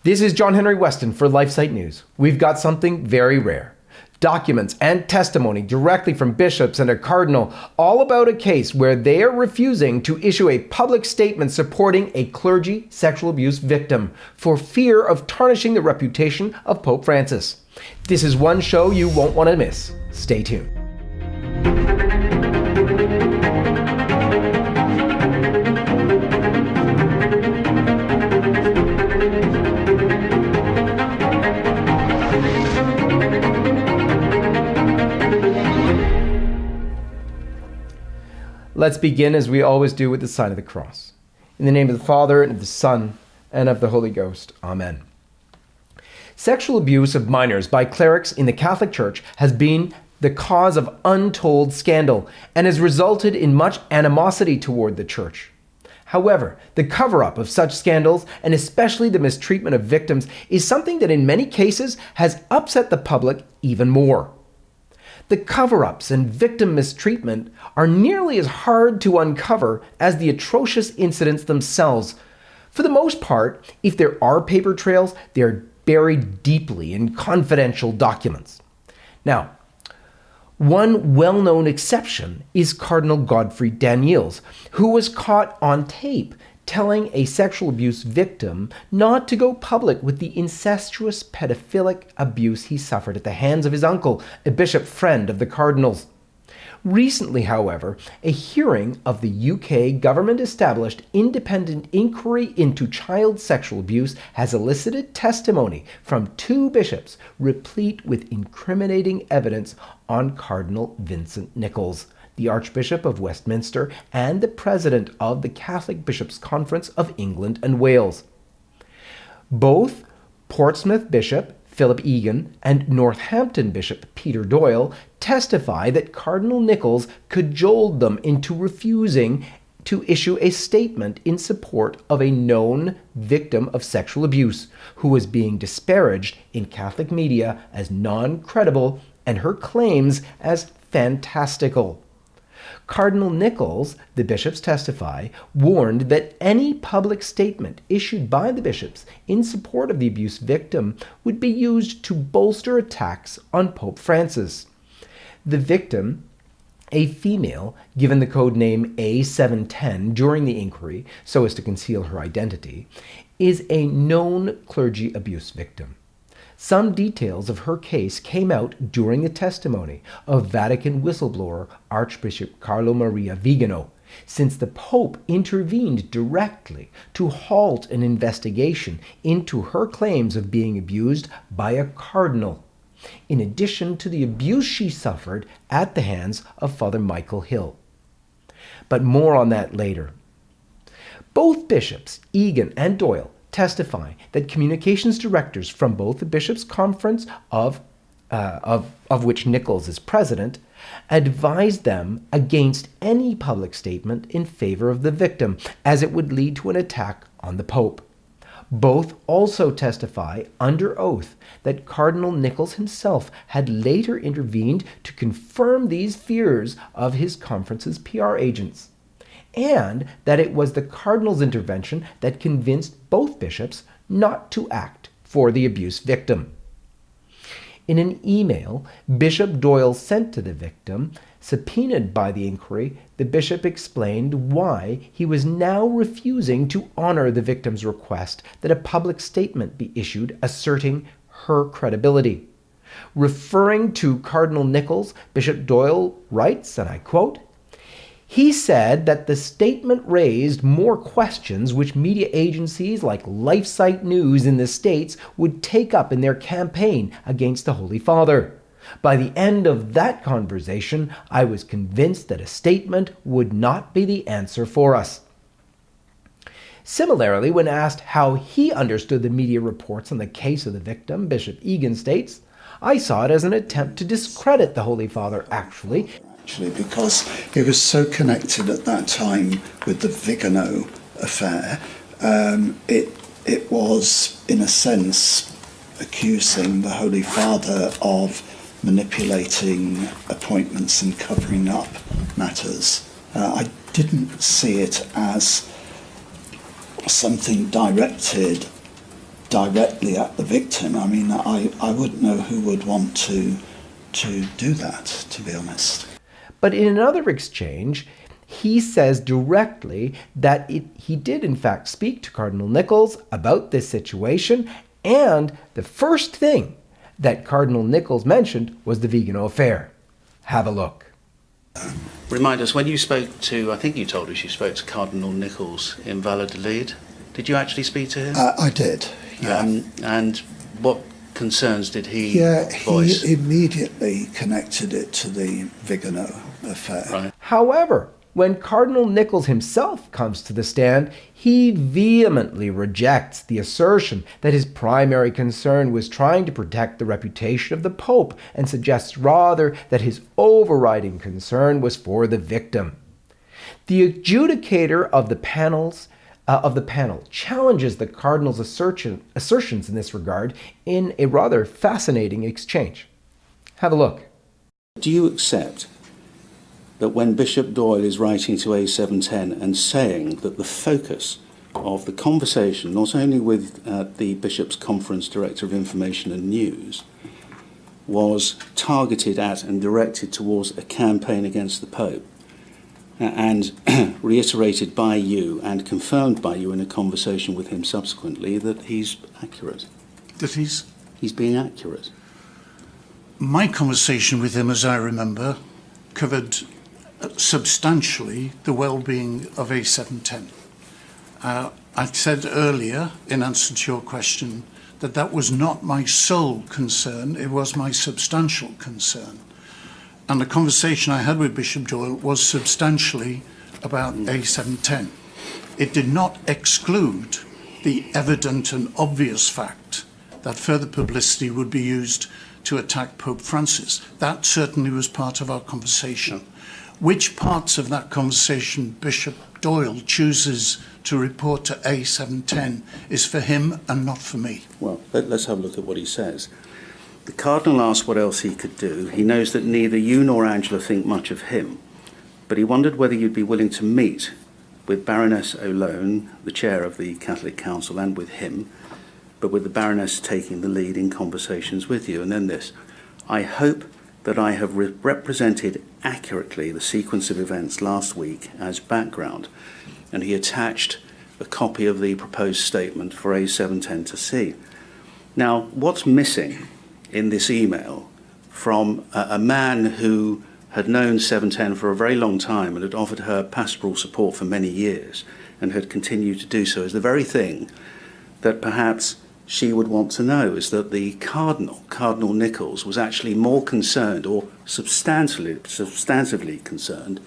This is John Henry Weston for Lifesite News. We've got something very rare. Documents and testimony directly from bishops and a cardinal, all about a case where they are refusing to issue a public statement supporting a clergy sexual abuse victim for fear of tarnishing the reputation of Pope Francis. This is one show you won't want to miss. Stay tuned. Let's begin as we always do with the sign of the cross. In the name of the Father, and of the Son, and of the Holy Ghost. Amen. Sexual abuse of minors by clerics in the Catholic Church has been the cause of untold scandal and has resulted in much animosity toward the Church. However, the cover-up of such scandals, and especially the mistreatment of victims, is something that in many cases has upset the public even more. The cover-ups and victim mistreatment are nearly as hard to uncover as the atrocious incidents themselves. For the most part, if there are paper trails, they are buried deeply in confidential documents. Now, one well-known exception is Cardinal Godfrey Daniels, who was caught on tape telling a sexual abuse victim not to go public with the incestuous pedophilic abuse he suffered at the hands of his uncle, a bishop friend of the cardinal's. Recently, however, a hearing of the UK government-established independent inquiry into child sexual abuse has elicited testimony from two bishops replete with incriminating evidence on Cardinal Vincent Nichols, the Archbishop of Westminster and the President of the Catholic Bishops' Conference of England and Wales. Both Portsmouth Bishop Philip Egan and Northampton Bishop Peter Doyle testify that Cardinal Nichols cajoled them into refusing to issue a statement in support of a known victim of sexual abuse who was being disparaged in Catholic media as non-credible and her claims as fantastical. Cardinal Nichols, the bishops testify, warned that any public statement issued by the bishops in support of the abuse victim would be used to bolster attacks on Pope Francis. The victim, a female given the code name A710 during the inquiry so as to conceal her identity, is a known clergy abuse victim. Some details of her case came out during the testimony of Vatican whistleblower Archbishop Carlo Maria Vigano, since the Pope intervened directly to halt an investigation into her claims of being abused by a cardinal, in addition to the abuse she suffered at the hands of Father Michael Hill. But more on that later. Both bishops, Egan and Doyle, testify that communications directors from both the Bishops' Conference of which Nichols is president, advised them against any public statement in favor of the victim, as it would lead to an attack on the Pope. Both also testify under oath that Cardinal Nichols himself had later intervened to confirm these fears of his conference's PR agents, and that it was the cardinal's intervention that convinced both bishops not to act for the abuse victim. In an email Bishop Doyle sent to the victim, subpoenaed by the inquiry, the bishop explained why he was now refusing to honor the victim's request that a public statement be issued asserting her credibility. Referring to Cardinal Nichols, Bishop Doyle writes, and I quote, "He said that the statement raised more questions which media agencies like Lifesite News in the States would take up in their campaign against the Holy Father. By the end of that conversation, I was convinced that a statement would not be the answer for us." Similarly, when asked how he understood the media reports on the case of the victim, Bishop Egan states, "I saw it as an attempt to discredit the Holy Father, actually, because it was so connected at that time with the Vigano affair. It was, in a sense, accusing the Holy Father of manipulating appointments and covering up matters. I didn't see it as something directed directly at the victim. I mean, I wouldn't know who would want to do that, to be honest. But in another exchange, he says directly that he did in fact speak to Cardinal Nichols about this situation, and the first thing that Cardinal Nichols mentioned was the Vigano affair. Have a look. Remind us, when you spoke to, I think you told us you spoke to Cardinal Nichols in Valladolid, did you actually speak to him? I did, yeah. And what concerns did he voice? He immediately connected it to the Vigano affair. Right. However, when Cardinal Nichols himself comes to the stand, he vehemently rejects the assertion that his primary concern was trying to protect the reputation of the Pope, and suggests rather that his overriding concern was for the victim. The adjudicator of the panel challenges the Cardinal's assertions in this regard in a rather fascinating exchange. Have a look. Do you accept that when Bishop Doyle is writing to A710 and saying that the focus of the conversation, not only with the Bishop's Conference Director of Information and News, was targeted at and directed towards a campaign against the Pope, and reiterated by you and confirmed by you in a conversation with him subsequently, that he's accurate? That he's being accurate? My conversation with him, as I remember, covered substantially the well-being of A710. I said earlier, in answer to your question, that was not my sole concern, it was my substantial concern. And the conversation I had with Bishop Doyle was substantially about A710. It did not exclude the evident and obvious fact that further publicity would be used to attack Pope Francis. That certainly was part of our conversation. Which parts of that conversation Bishop Doyle chooses to report to A710 is for him and not for me. Well, let's have a look at what he says. The Cardinal asked what else he could do. He knows that neither you nor Angela think much of him, but he wondered whether you'd be willing to meet with Baroness O'Lone, the chair of the Catholic Council, and with him, but with the Baroness taking the lead in conversations with you. And then this: I hope that I have represented accurately the sequence of events last week as background. And he attached a copy of the proposed statement for A710 to see. Now, what's missing in this email from a man who had known 710 for a very long time and had offered her pastoral support for many years and had continued to do so, is the very thing that perhaps she would want to know, is that the Cardinal Nichols, was actually more concerned, or substantively concerned,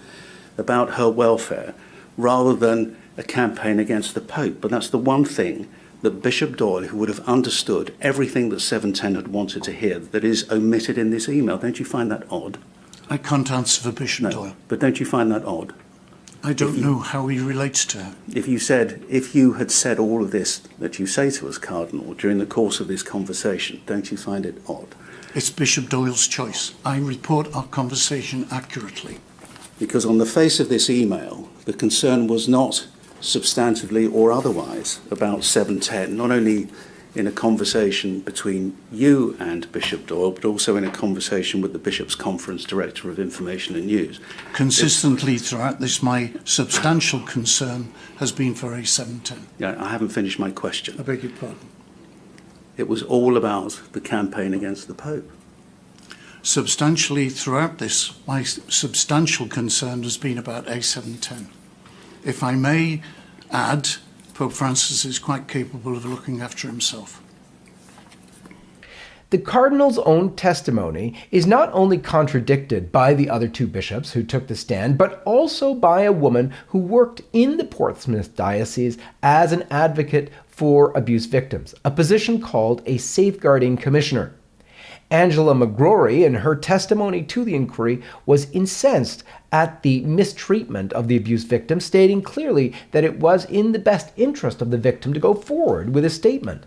about her welfare rather than a campaign against the Pope. But that's the one thing that Bishop Doyle, who would have understood everything that 710 had wanted to hear, that is omitted in this email. Don't you find that odd? I can't answer for Bishop Doyle. But don't you find that odd? I don't know how he relates to her. If you had said all of this that you say to us, Cardinal, during the course of this conversation, don't you find it odd? It's Bishop Doyle's choice. I report our conversation accurately. Because on the face of this email, the concern was not substantively or otherwise about 710, not only in a conversation between you and Bishop Doyle, but also in a conversation with the Bishop's Conference Director of Information and News. Consistently throughout this, my substantial concern has been for A710. Yeah, I haven't finished my question. I beg your pardon. It was all about the campaign against the Pope. Substantially throughout this, my substantial concern has been about A710. If I may add, Pope Francis is quite capable of looking after himself. The Cardinal's own testimony is not only contradicted by the other two bishops who took the stand, but also by a woman who worked in the Portsmouth Diocese as an advocate for abuse victims, a position called a safeguarding commissioner. Angela McGrory, in her testimony to the inquiry, was incensed at the mistreatment of the abuse victim, stating clearly that it was in the best interest of the victim to go forward with a statement.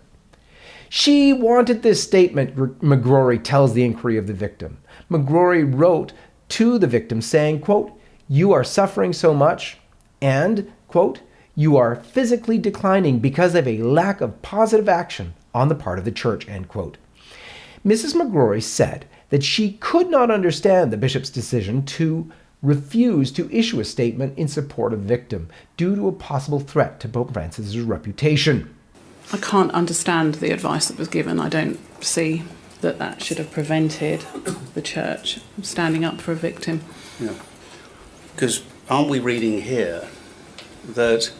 She wanted this statement, McGrory tells the inquiry of the victim. McGrory wrote to the victim saying, quote, "You are suffering so much," and, quote, "You are physically declining because of a lack of positive action," on the part of the church, end quote. Mrs. McGrory said that she could not understand the bishop's decision to refuse to issue a statement in support of the victim due to a possible threat to Pope Francis's reputation. I can't understand the advice that was given. I don't see that should have prevented the church from standing up for a victim. Yeah. Because aren't we reading here that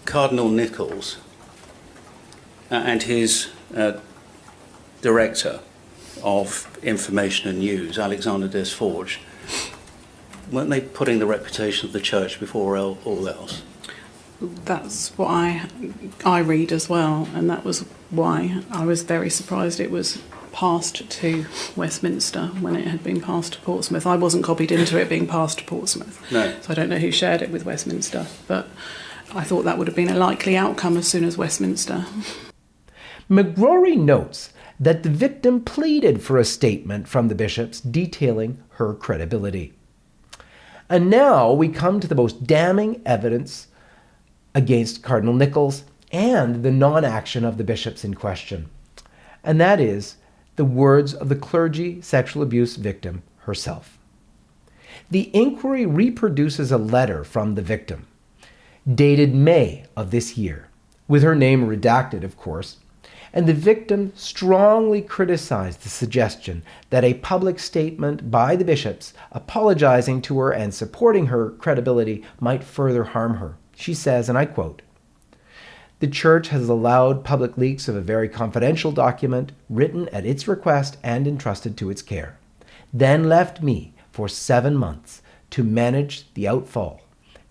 Cardinal Nichols and his director of information and news, Alexander Desforges, weren't they putting the reputation of the church before all else? That's what I read as well, and that was why I was very surprised it was passed to Westminster when it had been passed to Portsmouth. I wasn't copied into it being passed to Portsmouth, No. so I don't know who shared it with Westminster, but I thought that would have been a likely outcome as soon as Westminster. McGrory notes that the victim pleaded for a statement from the bishops detailing her credibility. And now we come to the most damning evidence against Cardinal Nichols and the non-action of the bishops in question. And that is the words of the clergy sexual abuse victim herself. The inquiry reproduces a letter from the victim, dated May of this year, with her name redacted, of course, and the victim strongly criticized the suggestion that a public statement by the bishops apologizing to her and supporting her credibility might further harm her. She says, and I quote, "The Church has allowed public leaks of a very confidential document written at its request and entrusted to its care, then left me for 7 months to manage the outfall.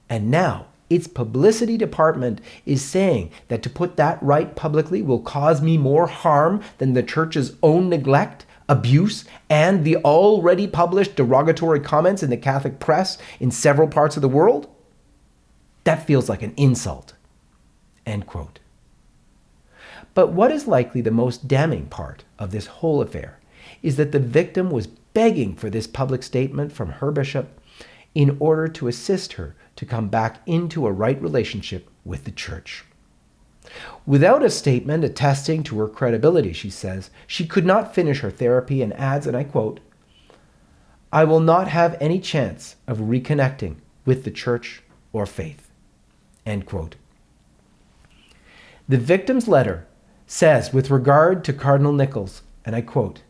And now its publicity department is saying that to put that right publicly will cause me more harm than the Church's own neglect, abuse, and the already published derogatory comments in the Catholic press in several parts of the world? That feels like an insult." End quote. But what is likely the most damning part of this whole affair is that the victim was begging for this public statement from her bishop in order to assist her to come back into a right relationship with the Church. Without a statement attesting to her credibility, she says, she could not finish her therapy and adds, and I quote, "I will not have any chance of reconnecting with the Church or faith." End quote. The victim's letter says with regard to Cardinal Nichols, and I quote,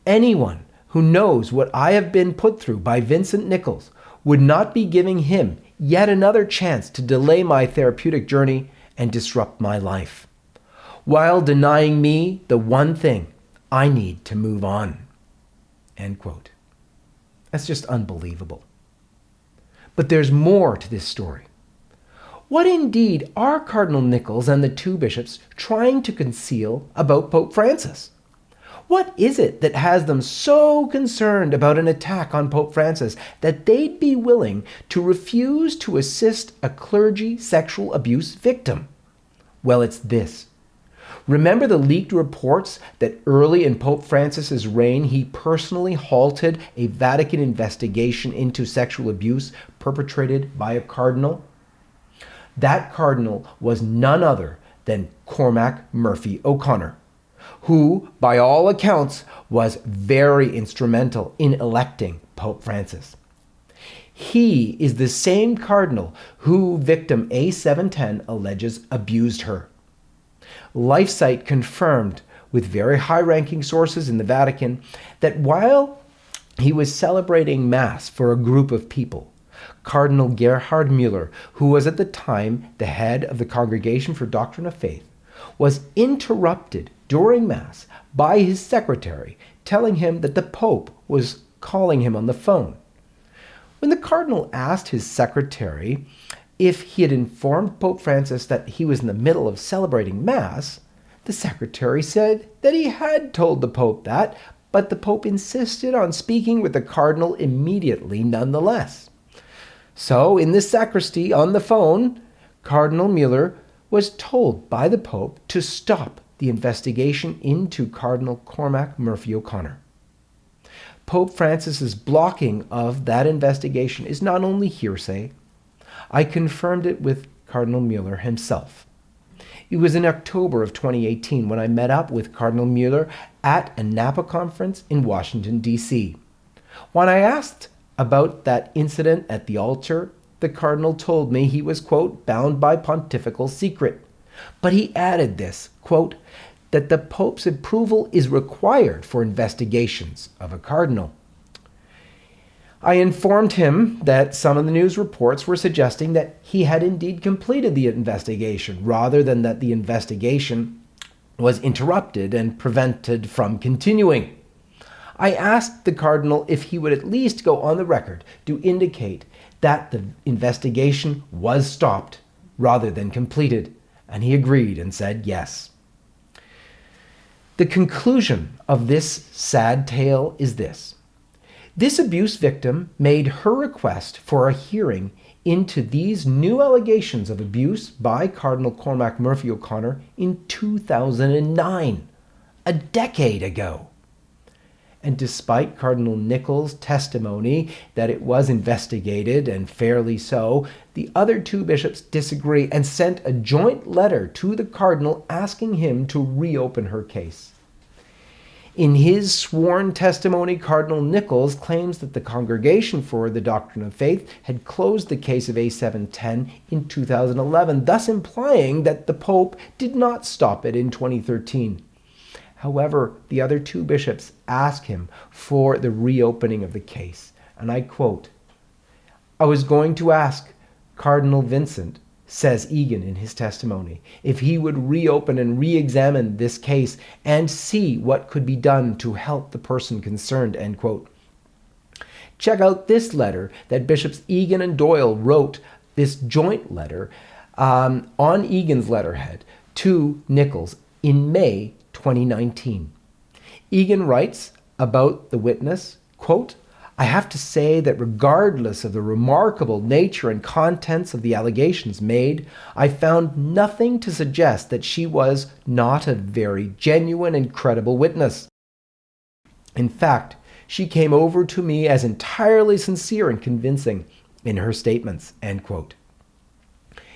"Anyone who knows what I have been put through by Vincent Nichols would not be giving him yet another chance to delay my therapeutic journey and disrupt my life, while denying me the one thing I need to move on." End quote. That's just unbelievable. But there's more to this story. What indeed are Cardinal Nichols and the two bishops trying to conceal about Pope Francis? What is it that has them so concerned about an attack on Pope Francis that they'd be willing to refuse to assist a clergy sexual abuse victim? Well, it's this. Remember the leaked reports that early in Pope Francis's reign he personally halted a Vatican investigation into sexual abuse perpetrated by a cardinal? That cardinal was none other than Cormac Murphy O'Connor, who, by all accounts, was very instrumental in electing Pope Francis. He is the same cardinal who victim A710 alleges abused her. Lifesite confirmed with very high-ranking sources in the Vatican that while he was celebrating Mass for a group of people, Cardinal Gerhard Müller, who was at the time the head of the Congregation for Doctrine of Faith, was interrupted during Mass by his secretary telling him that the Pope was calling him on the phone. When the Cardinal asked his secretary if he had informed Pope Francis that he was in the middle of celebrating Mass, the secretary said that he had told the Pope that, but the Pope insisted on speaking with the Cardinal immediately nonetheless. So, in the sacristy on the phone, Cardinal Müller was told by the Pope to stop the investigation into Cardinal Cormac Murphy O'Connor. Pope Francis's blocking of that investigation is not only hearsay. I confirmed it with Cardinal Müller himself. It was in October of 2018 when I met up with Cardinal Mueller at a Napa conference in Washington, D.C. When I asked about that incident at the altar, the Cardinal told me he was, quote, bound by pontifical secret. But he added this, quote, that the Pope's approval is required for investigations of a cardinal. I informed him that some of the news reports were suggesting that he had indeed completed the investigation, rather than that the investigation was interrupted and prevented from continuing. I asked the Cardinal if he would at least go on the record to indicate that the investigation was stopped rather than completed, and he agreed and said yes. The conclusion of this sad tale is this. This abuse victim made her request for a hearing into these new allegations of abuse by Cardinal Cormac Murphy O'Connor in 2009, a decade ago. And despite Cardinal Nichols' testimony that it was investigated, and fairly so, the other two bishops disagree and sent a joint letter to the Cardinal asking him to reopen her case. In his sworn testimony, Cardinal Nichols claims that the Congregation for the Doctrine of Faith had closed the case of A710 in 2011, thus implying that the Pope did not stop it in 2013. However, the other two bishops asked him for the reopening of the case, and I quote, I was going to ask Cardinal Vincent, says Egan in his testimony, if he would reopen and re-examine this case and see what could be done to help the person concerned, end quote. Check out this letter that Bishops Egan and Doyle wrote, this joint letter, on Egan's letterhead to Nichols in May 2019. Egan writes about the witness, quote, I have to say that regardless of the remarkable nature and contents of the allegations made, I found nothing to suggest that she was not a very genuine and credible witness. In fact, she came over to me as entirely sincere and convincing in her statements, end quote.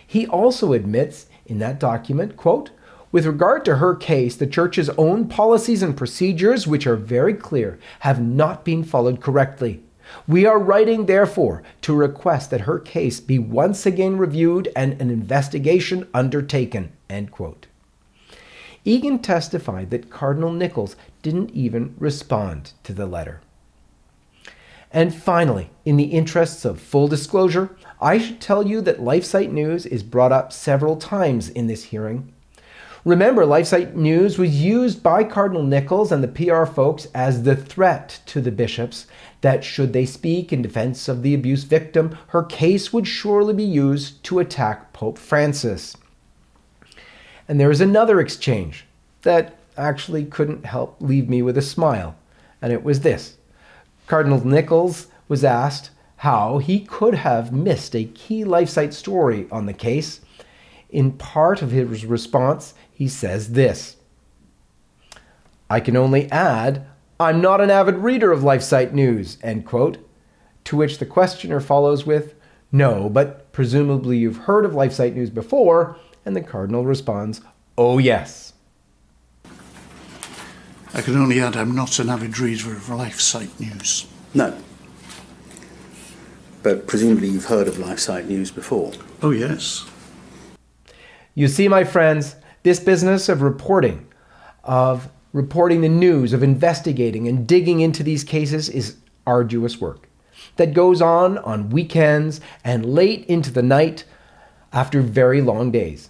He also admits in that document, quote, with regard to her case, the Church's own policies and procedures, which are very clear, have not been followed correctly. We are writing, therefore, to request that her case be once again reviewed and an investigation undertaken, end quote. Egan testified that Cardinal Nichols didn't even respond to the letter. And finally, in the interests of full disclosure, I should tell you that Lifesite News is brought up several times in this hearing. Remember, Lifesite News was used by Cardinal Nichols and the PR folks as the threat to the bishops that should they speak in defense of the abuse victim, her case would surely be used to attack Pope Francis. And there is another exchange that actually couldn't help leave me with a smile, and it was this. Cardinal Nichols was asked how he could have missed a key Lifesite story on the case. In part of his response, he says this, I can only add, I'm not an avid reader of Lifesite News, end quote, to which the questioner follows with, no, but presumably you've heard of Lifesite News before, and the Cardinal responds, oh yes. I can only add I'm not an avid reader of Lifesite News. No. But presumably you've heard of Lifesite News before. Oh yes. You see, my friends, this business of reporting the news, of investigating and digging into these cases is arduous work that goes on weekends and late into the night after very long days.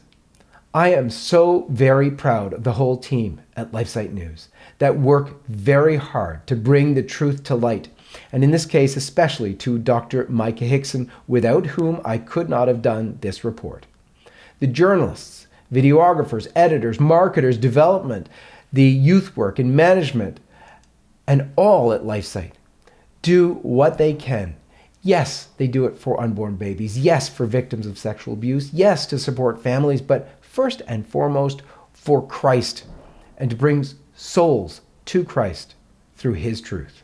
I am so very proud of the whole team at Lifesite News that work very hard to bring the truth to light, and in this case especially to Dr. Micah Hickson, without whom I could not have done this report. The journalists, videographers, editors, marketers, development, the youth work and management, and all at Lifesite do what they can. Yes, they do it for unborn babies. Yes, for victims of sexual abuse. Yes, to support families, but first and foremost for Christ and to bring souls to Christ through his truth.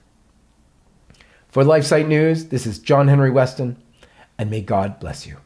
For Lifesite News, this is John Henry Weston, and may God bless you.